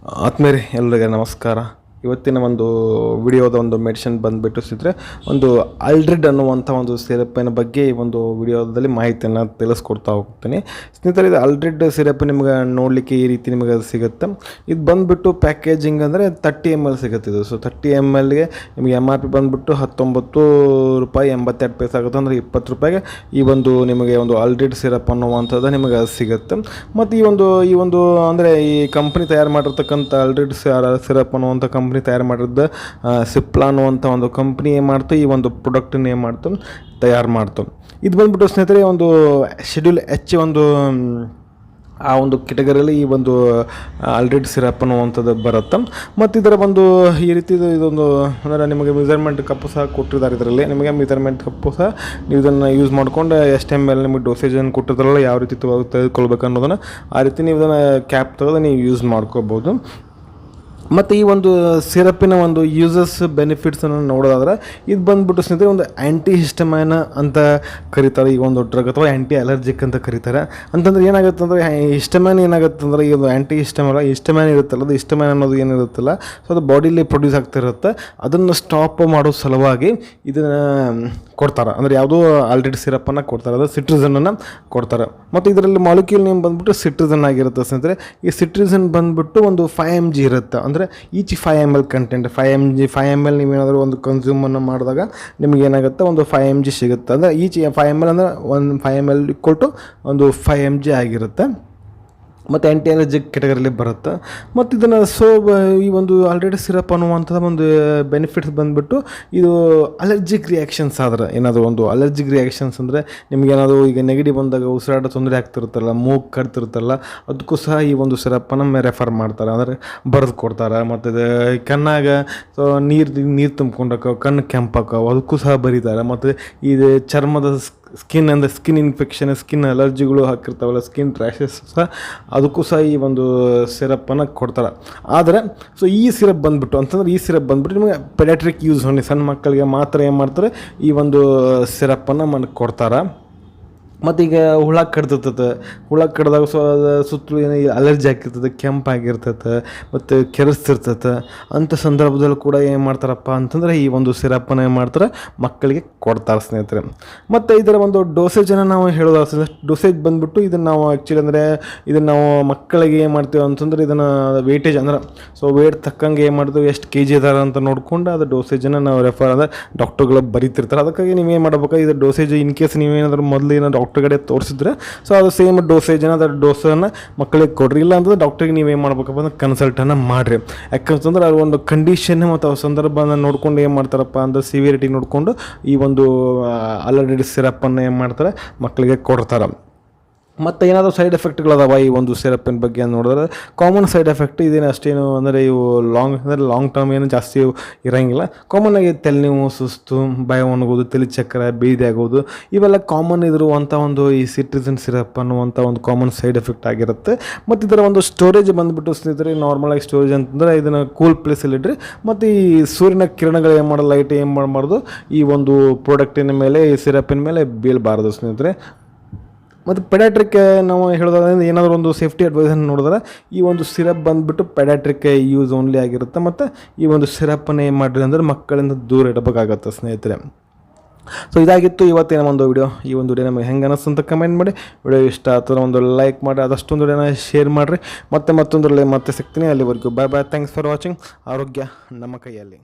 ಆತ್ಮೀಯರೇ ಎಲ್ಲರಿಗೆ ನಮಸ್ಕಾರ. ಇವತ್ತಿನ ಒಂದು ವಿಡಿಯೋದ ಒಂದು ಮೆಡಿಸಿನ್ ಬಂದುಬಿಟ್ಟು ಸ್ನೇಹಿತರೆ ಒಂದು ಅಲ್ಡ್ರಿಡ್ ಅನ್ನುವಂಥ ಒಂದು ಸಿರಪ್ಪಿನ ಬಗ್ಗೆ ಈ ಒಂದು ವಿಡಿಯೋದಲ್ಲಿ ಮಾಹಿತಿಯನ್ನು ತಿಳಿಸ್ಕೊಡ್ತಾ ಹೋಗ್ತೀನಿ. ಸ್ನೇಹಿತರೆ, ಇದು ಅಲ್ಡ್ರಿಡ್ ಸಿರಪ್ ನಿಮ್ಗೆ ನೋಡಲಿಕ್ಕೆ ಈ ರೀತಿ ನಿಮಗೆ ಸಿಗುತ್ತೆ. ಇದು ಬಂದುಬಿಟ್ಟು ಪ್ಯಾಕೇಜಿಂಗ್ ಅಂದರೆ 30 ml ಸಿಗುತ್ತೆ. ಇದು 30 mlಗೆ ನಿಮಗೆ MRP ಬಂದುಬಿಟ್ಟು ₹19.82 ಆಗುತ್ತೆ. ಅಂದರೆ ₹20 ಈ ಒಂದು ನಿಮಗೆ ಒಂದು ಅಲ್ಡ್ರಿಡ್ ಸಿರಪ್ ಅನ್ನುವಂಥದ್ದು ನಿಮಗೆ ಸಿಗುತ್ತೆ. ಮತ್ತು ಈ ಒಂದು ಅಂದರೆ ಈ ಕಂಪ್ನಿ ತಯಾರು ಮಾಡಿರ್ತಕ್ಕಂಥ ಅಲ್ಡ್ರಿಡ್ ಸಿರಪ್ ಅನ್ನುವಂಥ ಕಂಪ್ನಿ ತಯಾರು ಮಾಡಿದ್ದ ಸಿಪ್ಲಾ ಅನ್ನುವಂಥ ಒಂದು ಕಂಪ್ನಿ ಏನು ಮಾಡ್ತು, ಈ ಒಂದು ಪ್ರಾಡಕ್ಟನ್ನು ಏನು ಮಾಡ್ತು, ತಯಾರು ಮಾಡ್ತು. ಇದು ಬಂದುಬಿಟ್ಟು ಸ್ನೇಹಿತರೆ ಒಂದು ಶೆಡ್ಯೂಲ್ H ಒಂದು ಆ ಒಂದು ಕೆಟಗರಿಯಲ್ಲಿ ಈ ಒಂದು ಅಲ್ಡ್ರಿಡ್ ಸಿರಪ್ ಅನ್ನುವಂಥದ್ದು ಬರುತ್ತೆ. ಮತ್ತು ಇದರ ಒಂದು ಈ ರೀತಿ ಇದೊಂದು ಅಂದರೆ ನಿಮಗೆ ಮೆಜರ್ಮೆಂಟ್ ಕಪ್ಪು ಸಹ ಕೊಟ್ಟಿದ್ದಾರೆ. ಇದರಲ್ಲಿ ನಿಮಗೆ ಮೆಜರ್ಮೆಂಟ್ ಕಪ್ಪು ಸಹ ನೀವು ಇದನ್ನು ಯೂಸ್ ಮಾಡ್ಕೊಂಡು ಎಷ್ಟು ML ನಿಮಗೆ ಡೋಸೇಜನ್ನು ಕೊಟ್ಟಿದ್ದಾರಲ್ಲ, ಯಾವ ರೀತಿ ತೆಗೆದುಕೊಳ್ಬೇಕು ಅನ್ನೋದನ್ನು ಆ ರೀತಿ ನೀವು ಇದನ್ನು ಕ್ಯಾಪ್ ತೆಗೆದು ನೀವು ಯೂಸ್ ಮಾಡ್ಕೋಬೋದು. ಮತ್ತು ಈ ಒಂದು ಸಿರಪ್ಪಿನ ಒಂದು ಯೂಸಸ್ ಬೆನಿಫಿಟ್ಸನ್ನು ನೋಡೋದಾದ್ರೆ ಇದು ಬಂದುಬಿಟ್ಟು ಸ್ನೇಹಿತರೆ ಒಂದು ಆ್ಯಂಟಿ ಹಿಸ್ಟಮೈನ್ ಅಂತ ಕರೀತಾರೆ. ಈ ಒಂದು ಡ್ರಗ್ ಅಥವಾ ಆ್ಯಂಟಿ ಅಲರ್ಜಿಕ್ ಅಂತ ಕರೀತಾರೆ. ಅಂತಂದ್ರೆ ಏನಾಗುತ್ತೆ ಅಂದರೆ ಹಿಸ್ಟಮೈನ್ ಏನಾಗುತ್ತೆ ಅಂದರೆ ಈ ಒಂದು ಆ್ಯಂಟಿ ಹಿಸ್ಟಮೈನ್ ಇರುತ್ತಲ್ಲ, ಅದು ಹಿಸ್ಟಮೈನ್ ಅನ್ನೋದು ಏನಿರುತ್ತಲ್ಲ, ಸೊ ಅದು ಬಾಡಿಲಿ ಪ್ರೊಡ್ಯೂಸ್ ಆಗ್ತಿರುತ್ತೆ. ಅದನ್ನು ಸ್ಟಾಪ್ ಮಾಡೋ ಸಲುವಾಗಿ ಇದನ್ನು ಕೊಡ್ತಾರೆ. ಅಂದರೆ ಯಾವುದೋ ಆಲ್ರೆಡಿ ಸಿರಪ್ಪನ್ನು ಕೊಡ್ತಾರೆ, ಅದು ಸಿಟ್ರಿಸನನ್ನು ಕೊಡ್ತಾರೆ. ಮತ್ತು ಇದರಲ್ಲಿ ಮಾಲಿಕ್ಯೂಲ್ ನೇಮ್ ಬಂದುಬಿಟ್ಟು ಸಿಟ್ರಿಸನ್ ಆಗಿರುತ್ತೆ ಸ್ನೇಹಿತರೆ. ಈ ಸಿಟ್ರಿಸನ್ ಬಂದುಬಿಟ್ಟು ಒಂದು 5 mg ಇರುತ್ತೆ. ಅಂದರೆ ಈಚ್ 5 ml ಕಂಟೆಂಟ್ 5 ml ನೀವೇನಾದರೂ ಒಂದು ಕನ್ಸ್ಯೂಮನ್ನು ಮಾಡಿದಾಗ ನಿಮಗೆ ಏನಾಗುತ್ತೆ, ಒಂದು 5 mg ಸಿಗುತ್ತೆ. ಅಂದರೆ ಈಚ್ 5 ml ಅಂದರೆ 5 ml = ಒಂದು 5 mg ಆಗಿರುತ್ತೆ. ಮತ್ತು ಆ್ಯಂಟಿ ಅಲರ್ಜಿಕ್ ಕೆಟಗರಿಯಲ್ಲಿ ಬರುತ್ತೆ. ಮತ್ತು ಇದನ್ನು ಈ ಒಂದು ಆಲ್ರೆಡಿ ಸಿರಪ್ ಅನ್ನುವಂಥದ್ದು ಒಂದು ಬೆನಿಫಿಟ್ಸ್ ಬಂದುಬಿಟ್ಟು ಇದು ಅಲರ್ಜಿಕ್ ರಿಯಾಕ್ಷನ್ಸ್ ಆದರೆ ಏನಾದರೂ ಒಂದು ಅಲರ್ಜಿಕ್ ರಿಯಾಕ್ಷನ್ಸ್ ಅಂದರೆ ನಿಮಗೇನಾದರೂ ಈಗ ನೆಗಡಿ ಬಂದಾಗ ಉಸಿರಾಟ ತೊಂದರೆ ಆಗ್ತಿರುತ್ತಲ್ಲ, ಮೂಗು ಕಟ್ತಿರುತ್ತಲ್ಲ, ಅದಕ್ಕೂ ಸಹ ಈ ಒಂದು ಸಿರಪ್ಪನ್ನು ರೆಫರ್ ಮಾಡ್ತಾರೆ, ಅಂದರೆ ಬರೆದು ಕೊಡ್ತಾರೆ. ಮತ್ತು ಇದು ಕಣ್ಣಾಗ ನೀರು ತುಂಬ್ಕೊಂಡಾಕ ಕಣ್ಣು ಕೆಂಪಾಕವು ಅದಕ್ಕೂ ಸಹ ಬರೀತಾರೆ. ಮತ್ತು ಇದು ಚರ್ಮದ ಸ್ಕಿನ್ ಅಂದರೆ ಸ್ಕಿನ್ ಇನ್ಫೆಕ್ಷನ್, ಸ್ಕಿನ್ ಅಲರ್ಜಿಗಳು ಹಾಕಿರ್ತಾವಲ್ಲ, ಸ್ಕಿನ್ ರ್ಯಾಷಸ್ ಸಹ ಅದಕ್ಕೂ ಸಹ ಈ ಒಂದು ಸಿರಪ್ಪನ್ನು ಕೊಡ್ತಾರೆ. ಆದರೆ ಈ ಸಿರಪ್ ಬಂದುಬಿಟ್ಟು ನಿಮಗೆ ಪೆಡಿಯಾಟ್ರಿಕ್ ಯೂಸ್ ಹೊಂದಿ ಸಣ್ಣ ಮಕ್ಕಳಿಗೆ ಮಾತ್ರ ಏನು ಮಾಡ್ತಾರೆ, ಈ ಒಂದು ಸಿರಪ್ಪನ್ನು ಕೊಡ್ತಾರೆ. ಮತ್ತು ಈಗ ಹುಳ ಕಡ್ದಾಗ ಸುತ್ತಲೂ ಏನೋ ಅಲರ್ಜಿ ಆಗಿರ್ತದೆ, ಕೆಂಪಾಗಿರ್ತದೆ, ಮತ್ತು ಕೆರೆಸ್ತಿರ್ತದೆ. ಅಂಥ ಸಂದರ್ಭದಲ್ಲಿ ಕೂಡ ಏನು ಮಾಡ್ತಾರಪ್ಪ ಅಂತಂದರೆ ಈ ಒಂದು ಸಿರಪ್ಪನ್ನು ಏನು ಮಾಡ್ತಾರೆ, ಮಕ್ಕಳಿಗೆ ಕೊಡ್ತಾರೆ ಸ್ನೇಹಿತರೆ. ಮತ್ತು ಇದರ ಒಂದು ಡೋಸೇಜನ್ನು ನಾವು ಹೇಳೋದಾಗ್ತದೆ. ಡೋಸೇಜ್ ಬಂದುಬಿಟ್ಟು ಇದನ್ನು ನಾವು ಆ್ಯಕ್ಚುಲಿ ಅಂದರೆ ಇದನ್ನು ನಾವು ಮಕ್ಕಳಿಗೆ ಏನು ಮಾಡ್ತೀವಿ ಅಂತಂದರೆ ಇದನ್ನು ವೇಟೇಜ್ ಅಂದರೆ ವೇಟ್ ತಕ್ಕಂಗೆ ಏನು ಮಾಡ್ತೀವಿ, ಎಷ್ಟು kg ಇದ್ದಾರೆ ಅಂತ ನೋಡಿಕೊಂಡು ಅದು ಡೋಸೇಜನ್ನು ನಾವು ರೆಫರ್ ಅಂದರೆ ಡಾಕ್ಟರ್ಗಳು ಬರೀತಿರ್ತಾರೆ. ಅದಕ್ಕಾಗಿ ನೀವೇನು ಮಾಡಬೇಕು, ಇದು ಡೋಸೇಜ್ ಇನ್ ಕೇಸ್ ನೀವೇನಾದರೂ ಮೊದಲು ಏನೋ ಡಾಕ್ಟರ್ ಕಡೆ ತೋರಿಸಿದ್ರೆ ಸೊ ಅದು ಸೇಮ್ ಡೋಸೇಜನ್ನು ಅದರ ಡೋಸನ್ನು ಮಕ್ಕಳಿಗೆ ಕೊಡ್ರಿ. ಇಲ್ಲ ಅಂತಂದ್ರೆ ಡಾಕ್ಟ್ರಿಗೆ ನೀವೇನು ಮಾಡ್ಬೇಕಪ್ಪ ಅಂದ್ರೆ ಕನ್ಸಲ್ಟನ್ನು ಮಾಡಿರಿ. ಯಾಕಂತಂದ್ರೆ ಅವ್ರ ಒಂದು ಕಂಡೀಷನ್ ಮತ್ತು ಅವ್ರ ಸಂದರ್ಭನ ನೋಡ್ಕೊಂಡು ಏನು ಮಾಡ್ತಾರಪ್ಪ ಅಂದ್ರೆ ಸಿವಿಯರಿಟಿ ನೋಡಿಕೊಂಡು ಈ ಒಂದು ಅಲರ್ಜಿಡ್ ಸಿರಪ್ಪನ್ನು ಏನು ಮಾಡ್ತಾರೆ, ಮಕ್ಕಳಿಗೆ ಕೊಡ್ತಾರೆ. ಮತ್ತು ಏನಾದರೂ ಸೈಡ್ ಎಫೆಕ್ಟ್ಗಳದಾವ ಈ ಒಂದು ಸಿರಪ್ಪಿನ ಬಗ್ಗೆ ನೋಡಿದ್ರೆ ಕಾಮನ್ ಸೈಡ್ ಎಫೆಕ್ಟ್ ಇದೇನು ಅಷ್ಟೇನು ಅಂದರೆ ಇವು ಲಾಂಗ್ ಟರ್ಮ್ ಏನು ಜಾಸ್ತಿ ಇರೋಂಗಿಲ್ಲ. ಕಾಮನ್ನಾಗಿ ತಲೆನೋವು, ಸುಸ್ತು, ಭಯ ಒಣಗೋದು, ತಲೆ ಚಕ್ರ, ಬೇದಿ ಆಗೋದು ಇವೆಲ್ಲ ಕಾಮನ್ ಇರುವಂಥ ಒಂದು ಈ ಸಿಟ್ರಿಸನ್ ಸಿರಪ್ ಅನ್ನುವಂಥ ಒಂದು ಕಾಮನ್ ಸೈಡ್ ಎಫೆಕ್ಟ್ ಆಗಿರುತ್ತೆ. ಮತ್ತು ಇದರ ಒಂದು ಸ್ಟೋರೇಜ್ ಬಂದುಬಿಟ್ಟು ಸ್ನೇಹಿತರೆ ನಾರ್ಮಲಾಗಿ ಸ್ಟೋರೇಜ್ ಅಂತಂದರೆ ಇದನ್ನು ಕೂಲ್ ಪ್ಲೇಸಲ್ಲಿಡ್ರಿ. ಮತ್ತು ಈ ಸೂರ್ಯನ ಕಿರಣಗಳು ಏನು ಮಾಡೋದು, ಲೈಟ್ ಏನು ಮಾಡಬಾರ್ದು, ಈ ಒಂದು ಪ್ರಾಡಕ್ಟಿನ ಮೇಲೆ, ಈ ಸಿರಪ್ಪಿನ ಮೇಲೆ ಬೀಳಬಾರ್ದು ಸ್ನೇಹಿತರೆ. ಮತ್ತು ಪೆಡಿಯಾಟ್ರಿಕ್ ನಾವು ಹೇಳೋದಾದ್ರೆ ಏನಾದರೂ ಒಂದು ಸೇಫ್ಟಿ ಅಡ್ವೈಸನ್ನು ನೋಡಿದ್ರೆ ಈ ಒಂದು ಸಿರಪ್ ಬಂದುಬಿಟ್ಟು ಪೆಡಿಯಾಟ್ರಿಕ್ ಯೂಸ್ ಓನ್ಲಿ ಆಗಿರುತ್ತೆ. ಮತ್ತು ಈ ಒಂದು ಸಿರಪ್ಪನ್ನು ಏನು ಮಾಡಿರಿ ಅಂದರೆ ಮಕ್ಕಳಿಂದ ದೂರ ಇಡಬೇಕಾಗತ್ತೆ ಸ್ನೇಹಿತರೆ. ಸೊ ಇದಾಗಿತ್ತು ಇವತ್ತಿನ ಒಂದು ವಿಡಿಯೋ. ಈ ಒಂದು ವಿಡಿಯೋ ನಮಗೆ ಹೆಂಗೆ ಅನ್ನಿಸ್ತು ಅಂತ ಕಮೆಂಟ್ ಮಾಡಿ. ವಿಡಿಯೋ ಇಷ್ಟ ಅಥವಾ ಒಂದು ಲೈಕ್ ಮಾಡಿ, ಅದಷ್ಟೊಂದು ವಿಡಿಯೋನ ಶೇರ್ ಮಾಡಿರಿ. ಮತ್ತೆ ಮತ್ತೊಂದರಲ್ಲಿ ಮತ್ತೆ ಸಿಗ್ತೀನಿ. ಅಲ್ಲಿವರೆಗೂ ಬಾಯ್. Thanks for watching. ಆರೋಗ್ಯ ನಮ್ಮ ಕೈಯಲ್ಲಿ.